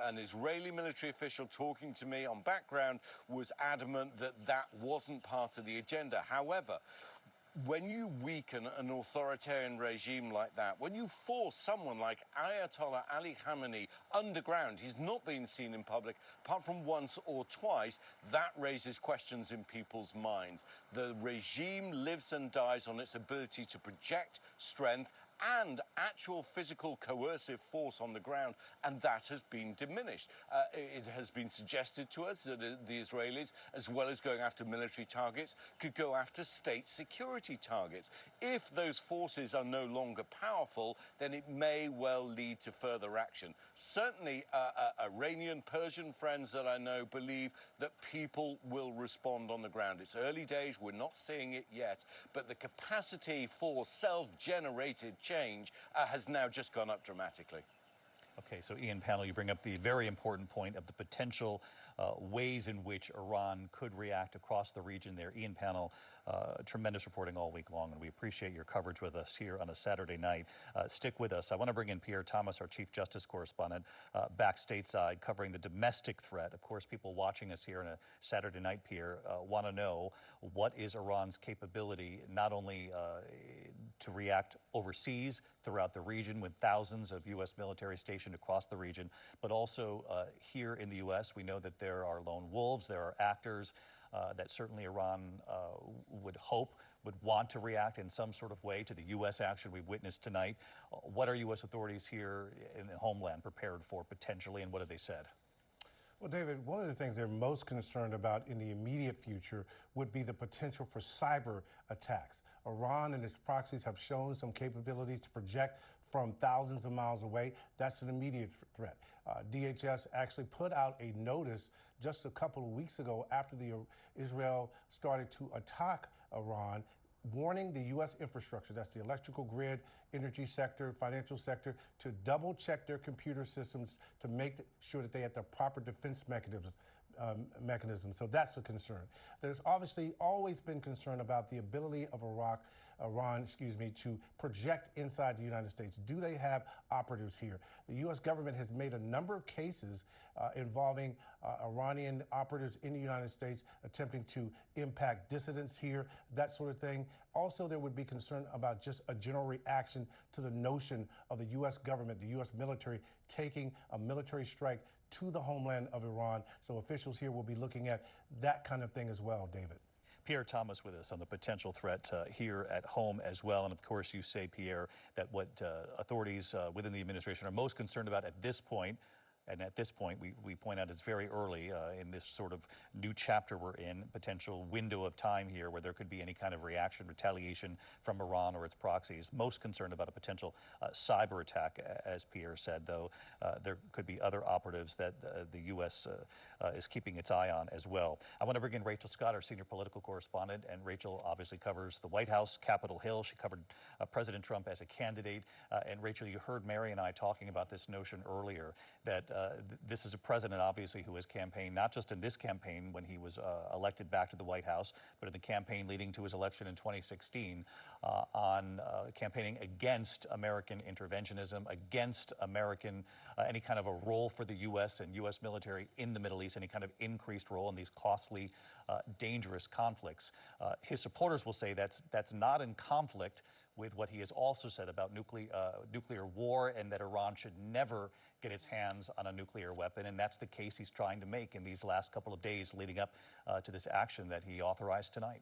an Israeli military official talking to me on background was adamant that that wasn't part of the agenda. However, when you weaken an authoritarian regime like that, when you force someone like Ayatollah Ali Khamenei underground, he's not been seen in public apart from once or twice, that raises questions in people's minds. The regime lives and dies on its ability to project strength and actual physical coercive force on the ground, and that has been diminished. It has been suggested to us that the Israelis, as well as going after military targets, could go after state security targets. If those forces are no longer powerful, then it may well lead to further action. Certainly, Iranian, Persian friends that I know believe that people will respond on the ground. It's early days, we're not seeing it yet, but the capacity for self-generated change has now just gone up dramatically. Okay, so Ian Panel, you bring up the very important point of the potential ways in which Iran could react across the region there. Ian Panel, tremendous reporting all week long, and we appreciate your coverage with us here on a Saturday night. Stick with us. I want to bring in Pierre Thomas, our Chief Justice Correspondent, back stateside, covering the domestic threat. Of course, people watching us here on a Saturday night, Pierre, want to know what is Iran's capability, not only to react overseas throughout the region with thousands of U.S. military stationed across the region, but also here in the U.S. We know that there are lone wolves, there are actors that certainly Iran would hope would want to react in some sort of way to the U.S. action we've witnessed tonight. What are U.S. authorities here in the homeland prepared for potentially, and what have they said? Well, David, one of the things they're most concerned about in the immediate future would be the potential for cyber attacks. Iran and its proxies have shown some capabilities to project from thousands of miles away. That's an immediate threat. DHS actually put out a notice just a couple of weeks ago after Israel started to attack Iran, warning the U.S. infrastructure, that's the electrical grid, energy sector, financial sector, to double check their computer systems to make sure that they have the proper defense mechanism. So that's a concern. There's obviously always been concern about the ability of Iran, to project inside the United States. Do they have operatives here? The U.S. government has made a number of cases involving Iranian operatives in the United States attempting to impact dissidents here, that sort of thing. Also, there would be concern about just a general reaction to the notion of the U.S. government, the U.S. military, taking a military strike to the homeland of Iran. So officials here will be looking at that kind of thing as well, David. Pierre Thomas with us on the potential threat here at home as well. And of course, you say, Pierre, that what authorities within the administration are most concerned about at this point, and at this point, we point out it's very early in this sort of new chapter we're in, potential window of time here where there could be any kind of reaction, retaliation from Iran or its proxies. Most concerned about a potential cyber attack, as Pierre said, though there could be other operatives that the U.S. Is keeping its eye on as well. I want to bring in Rachel Scott, our senior political correspondent, and Rachel obviously covers the White House, Capitol Hill. She covered President Trump as a candidate. And Rachel, you heard Mary and I talking about this notion earlier that this is a president, obviously, who has campaigned, not just in this campaign when he was elected back to the White House, but in the campaign leading to his election in 2016 on campaigning against American interventionism, against American, any kind of a role for the U.S. and U.S. military in the Middle East, any kind of increased role in these costly, dangerous conflicts. His supporters will say that's not in conflict with what he has also said about nuclear war and that Iran should never get its hands on a nuclear weapon. And that's the case he's trying to make in these last couple of days leading up to this action that he authorized tonight.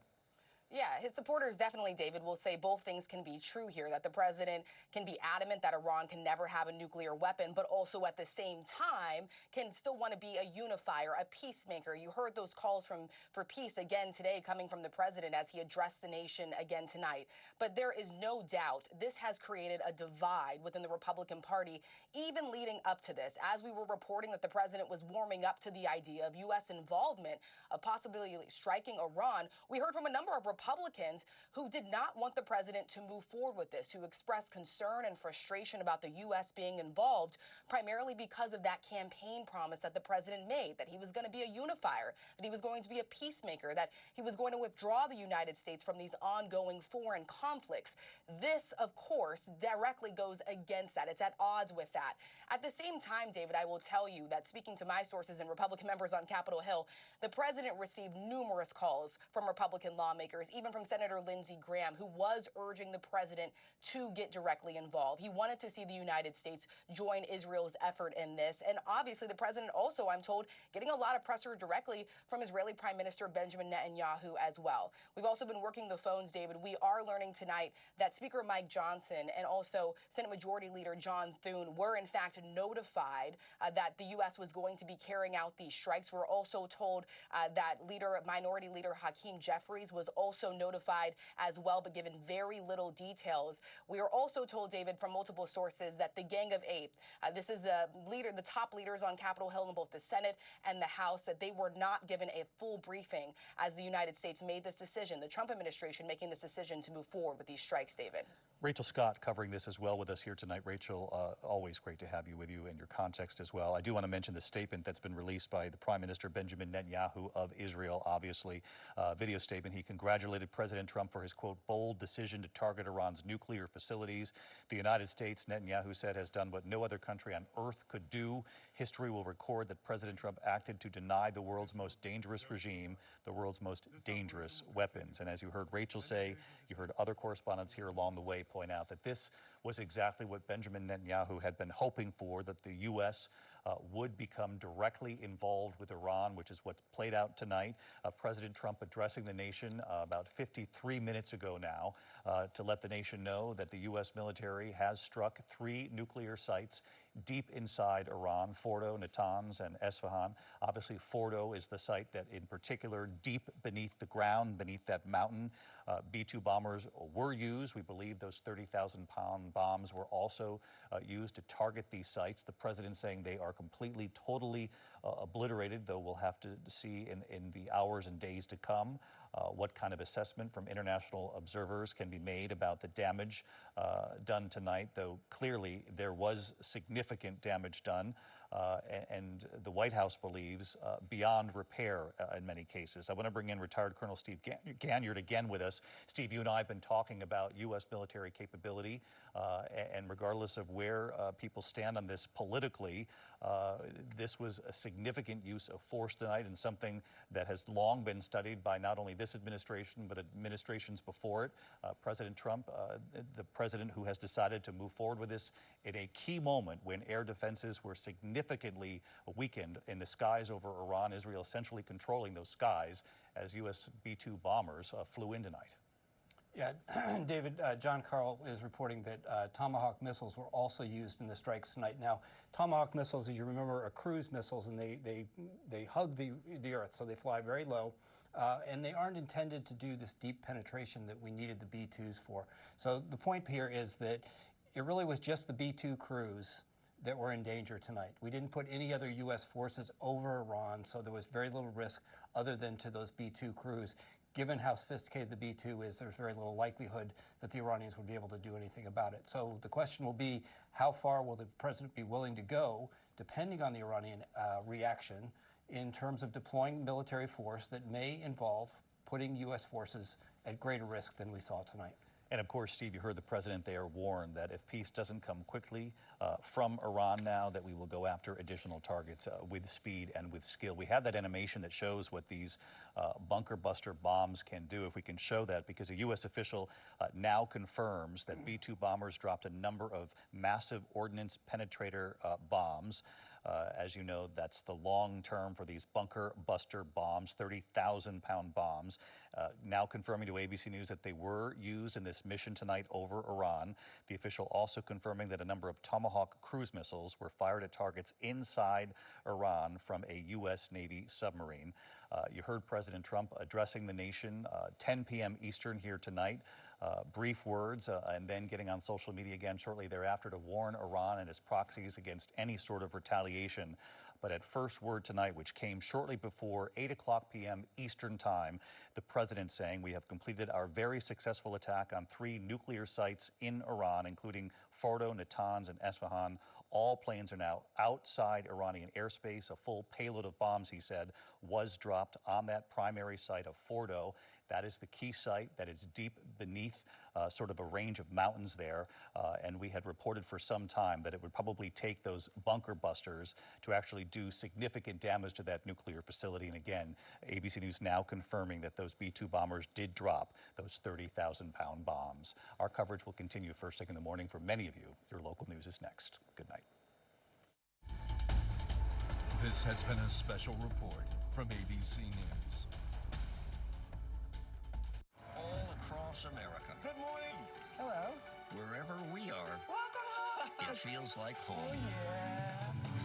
Yeah, his supporters definitely, David, will say both things can be true here, that the president can be adamant that Iran can never have a nuclear weapon, but also at the same time can still want to be a unifier, a peacemaker. You heard those calls for peace again today coming from the president as he addressed the nation again tonight. But there is no doubt this has created a divide within the Republican Party, even leading up to this. As we were reporting that the president was warming up to the idea of U.S. involvement, of possibly striking Iran, we heard from a number of Republicans who did not want the president to move forward with this, who expressed concern and frustration about the U.S. being involved, primarily because of that campaign promise that the president made, that he was going to be a unifier, that he was going to be a peacemaker, that he was going to withdraw the United States from these ongoing foreign conflicts. This, of course, directly goes against that. It's at odds with that. At the same time, David, I will tell you that speaking to my sources and Republican members on Capitol Hill, the president received numerous calls from Republican lawmakers, even from Senator Lindsey Graham, who was urging the president to get directly involved. He wanted to see the United States join Israel's effort in this. And obviously, the president also, I'm told, getting a lot of pressure directly from Israeli Prime Minister Benjamin Netanyahu as well. We've also been working the phones, David. We are learning tonight that Speaker Mike Johnson and also Senate Majority Leader John Thune were, in fact, notified that the U.S. was going to be carrying out these strikes. We're also told that Minority Leader Hakeem Jeffries was also notified as well, but given very little details. We are also told, David, from multiple sources that the Gang of Eight, this is the top leaders on Capitol Hill in both the Senate and the House, that they were not given a full briefing as the United States made this decision, the Trump administration making this decision to move forward with these strikes, David. Rachel Scott covering this as well with us here tonight. Rachel, always great to have you with you and your context as well. I do want to mention the statement that's been released by the Prime Minister Benjamin Netanyahu of Israel, obviously. Video statement. He congratulated President Trump for his, quote, bold decision to target Iran's nuclear facilities. The United States, Netanyahu said, has done what no other country on earth could do. History will record that President Trump acted to deny the world's most dangerous regime the world's most dangerous weapons. And as you heard Rachel say, you heard other correspondents here along the way point out that this was exactly what Benjamin Netanyahu had been hoping for, that the U.S. Would become directly involved with Iran, which is what played out tonight. President Trump addressing the nation about 53 minutes ago now to let the nation know that the U.S. military has struck 3 nuclear sites deep inside Iran, Fordo, Natanz, and Esfahan. Obviously, Fordo is the site that in particular, deep beneath the ground, beneath that mountain, B-2 bombers were used. We believe those 30,000-pound bombs were also used to target these sites. The president saying they are completely, totally obliterated, though we'll have to see in the hours and days to come what kind of assessment from international observers can be made about the damage done tonight, though clearly there was significant damage done. And the White House believes beyond repair in many cases. I want to bring in retired Colonel Steve Ganyard again with us. Steve, you and I have been talking about U.S. military capability, and regardless of where people stand on this politically, this was a significant use of force tonight and something that has long been studied by not only this administration, but administrations before it. President Trump, the president who has decided to move forward with this in a key moment when air defenses were significantly weakened in the skies over Iran, Israel essentially controlling those skies as U.S. B-2 bombers flew in tonight. Yeah, David, John Carl is reporting that Tomahawk missiles were also used in the strikes tonight. Now, Tomahawk missiles, as you remember, are cruise missiles, and they hug the earth, so they fly very low. And they aren't intended to do this deep penetration that we needed the B-2s for. So the point here is that it really was just the B-2 crews that were in danger tonight. We didn't put any other U.S. forces over Iran, so there was very little risk other than to those B-2 crews. Given how sophisticated the B-2 is, there's very little likelihood that the Iranians would be able to do anything about it. So the question will be, how far will the president be willing to go, depending on the Iranian reaction, in terms of deploying military force that may involve putting U.S. forces at greater risk than we saw tonight. And of course, Steve, you heard the president there warn that if peace doesn't come quickly from Iran now, that we will go after additional targets with speed and with skill. We have that animation that shows what these bunker buster bombs can do. If we can show that, because a U.S. official now confirms that B-2 bombers dropped a number of massive ordnance penetrator bombs. As you know, that's the long term for these bunker buster bombs, 30,000-pound bombs. Now confirming to ABC News that they were used in this mission tonight over Iran. The official also confirming that a number of Tomahawk cruise missiles were fired at targets inside Iran from a U.S. Navy submarine. You heard President Trump addressing the nation 10 p.m. Eastern here tonight. Brief words and then getting on social media again shortly thereafter to warn Iran and its proxies against any sort of retaliation. But at first word tonight, which came shortly before 8 o'clock p.m. Eastern Time, the president saying we have completed our very successful attack on 3 nuclear sites in Iran, including Fordo, Natanz, and Esfahan. All planes are now outside Iranian airspace. A full payload of bombs, he said, was dropped on that primary site of Fordo. That is the key site that is deep beneath sort of a range of mountains there. And we had reported for some time that it would probably take those bunker busters to actually do significant damage to that nuclear facility. And again, ABC News now confirming that those B-2 bombers did drop those 30,000-pound bombs. Our coverage will continue first thing in the morning for many of you. Your local news is next. Good night. This has been a special report from ABC News. All across America. Good morning. Hello. Wherever we are, it feels like home. Oh, yeah.